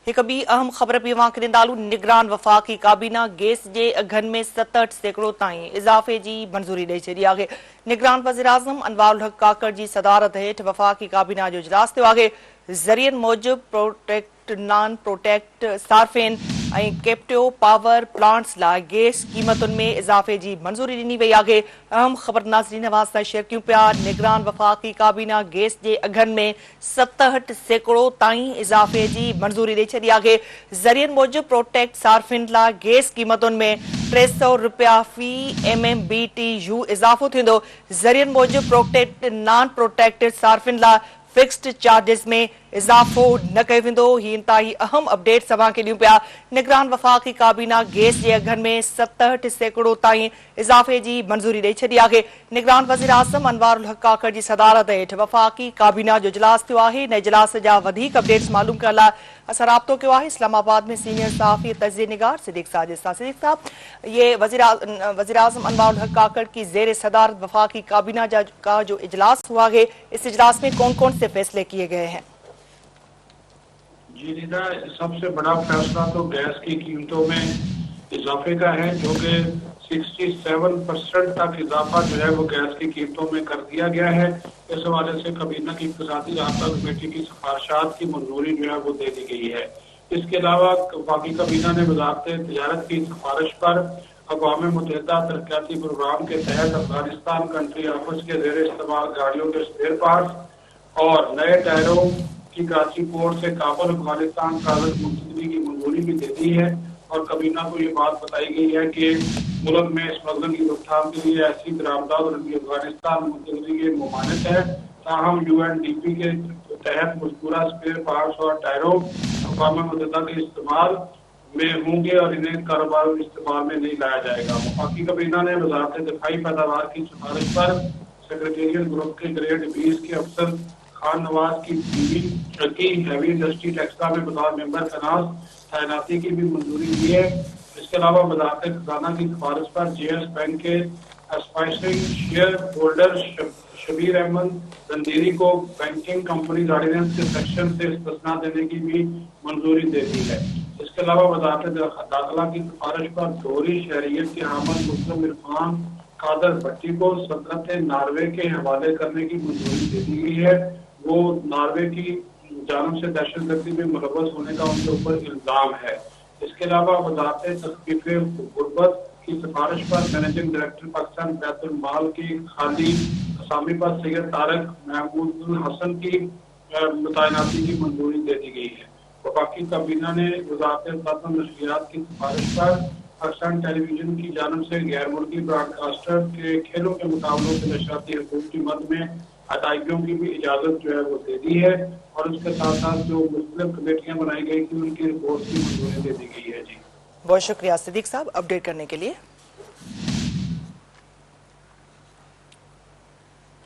एक ॿी अहम ख़बर पई करिंदालू निगरान वफ़ाक़ी काबीना गैस जे अघनि में 67 सैकड़ो ताईं इज़ाफ़े जी मंज़ूरी ॾेई छॾी आहे। निगरान वज़ीर आज़म अनवारुल हक काकड़ जी सदारत हेठि वफ़ाक़ी काबीना जो इजलास थियो आहे। ज़रियनि मूजिबि प्रोटेक्ट नॉन प्रोटेक्ट सार्फिन ऐं कैप्टिव पावर प्लांट्स लाइ गैस क़ीमतुनि में इज़ाफ़े जी मंज़ूरी ॾिनी वई आहे। अहम ख़बर नाज़रीन वास्ते शेयर कयूं पिया। निगरान वफ़ाक़ी काबीना गैस जे अघनि में 67 सैकड़ो ताईं इज़ाफ़े जी मंज़ूरी ॾेई छॾी आहे। ज़रियनि मूजिबि प्रोटेक्ट सार्फिन लाइ गैस क़ीमतुनि में 300 रुपया फी MMBTU इज़ाफ़ो थींदो। ज़रियनि मूजिबि प्रोटेक्ट नॉन प्रोटेक्टेड सार्फिन लाइ फिक्स्ड चार्जिस में इज़ाफ़ो न कयो वेंदो। ही इंतहाई अहम अपडेट तव्हांखे ॾियूं पिया। निगरान वफ़ाक़ी काबीना गैस जे अघनि में 67 सैकड़ो ताईं इज़ाफ़े जी मंज़ूरी ॾेई छॾी आहे। निगरान वज़ीर आज़म अनवारुल हक काकड़ जी सदारत हेठि वफ़ाक़ी काबीना जो इजलास थियो आहे। इन इजलास जा वधीक अपडेट्स मालूम करण लाइ असां राब्तो कयो आहे इस्लामाबाद में सीनियर सहाफ़ी तज़िये निगार सिद्दीक़ साजिद सां। सिद्दीक़ साहब, ये वज़ीर आज़म अनवारुल हक काकड़ की ज़ेर सदारत वफ़ाक़ी काबीना का जो इजलास हुआ है, इस इजलास में कौन कौन से फैसले किए गए हैं? जी रीना, सबसे बड़ा फैसला तो गैस की कीमतों में इजाफे का है, जो कि 67% तक इजाफा जो है वो गैस की कीमतों में कर दिया गया है। इस हवाले से काबीना की इक़्तिसादी राबता कमेटी की सिफारिशात की मंजूरी जो है वो दे दी गई है। इसके अलावा वफाकी काबीना ने वजारत तिजारत की सिफारिश पर अक़वाम मुत्तहिदा तरक्याती प्रोग्राम के तहत अफगानिस्तान कंट्री ऑफिस के जेर इस्तेमाल गाड़ियों के स्पेयर पार्ट्स और नए टायरों की कराची पोर्ट से काबुल अफगानिस्तान ट्रांजिट मुंतकली की मंजूरी भी दे दी है। और काबीना को ये बात बताई गई है कि मुल्क में स्मगलिंग की रोकथाम के लिए ऐसी बरामदात अफगानिस्तान मुंतकली के ममानित है। ताहम UNDP के तहत मज़कूरा स्पेयर पार्ट्स और टायरों अक़वाम मुत्तहिदा के इस्तेमाल में होंगे और इन्हें कारोबार इस्तेमाल में नहीं लाया जाएगा। वफाकी काबीना ने वज़ारत दिफाई पैदावार की सिफारिश पर सेक्रेटेरियल ग्रुप के ग्रेड 20 के अफसर खान नवाज की बीवी की हैवी इंडस्ट्री टेक्सला में बतौर मेंबर तैनाती की भी मंजूरी दी है। इसके अलावा वज़ारत खजाना की सिफारिश पर JS बैंक के aspiring share holder Shabir Ahmed Randeri को बैंकिंग कंपनी ऑर्डिनेंस के सेक्शन से इस्तिस्ना देने की भी मंजूरी दे दी है। इसके अलावा वज़ारत दाखिला की सिफारिश पर दोहरी शहरियत के हामिल मुस्लिम इरफान कादर भट्टी को सल्तनत नार्वे के हवाले करने की मंजूरी दे दी गई है। वो नार्वे की जानब से दहशतगर्दी में मुलव्वस होने का उनके ऊपर इल्जाम है। इसके अलावा वज़ारत तख़फ़ीफ़ गुर्बत की सिफारिश पर मैनेजिंग डायरेक्टर पाकिस्तान बैतुल माल की खाली असामी पर सैयद तारक महमूद हसन की तैनाती की मंजूरी दे दी गई है। वफाकी काबीना ने वज़ारत नशरियात की सिफारिश पर पाकिस्तान टेलीविजन की जानब से गैर मुल्की ब्रॉडकास्टर के खेलों के मुकाबलों के नशरियाती हुकूक की मद में अदायगियों की भी इजाजत जो है वो दे दी है। और उसके साथ साथ जो मुख्तलिफ कमेटियां बनाई गई थी उनकी रिपोर्ट की मंजूरी दे दी गई है। जी बहुत शुक्रिया सिद्दीक साहब अपडेट करने के लिए।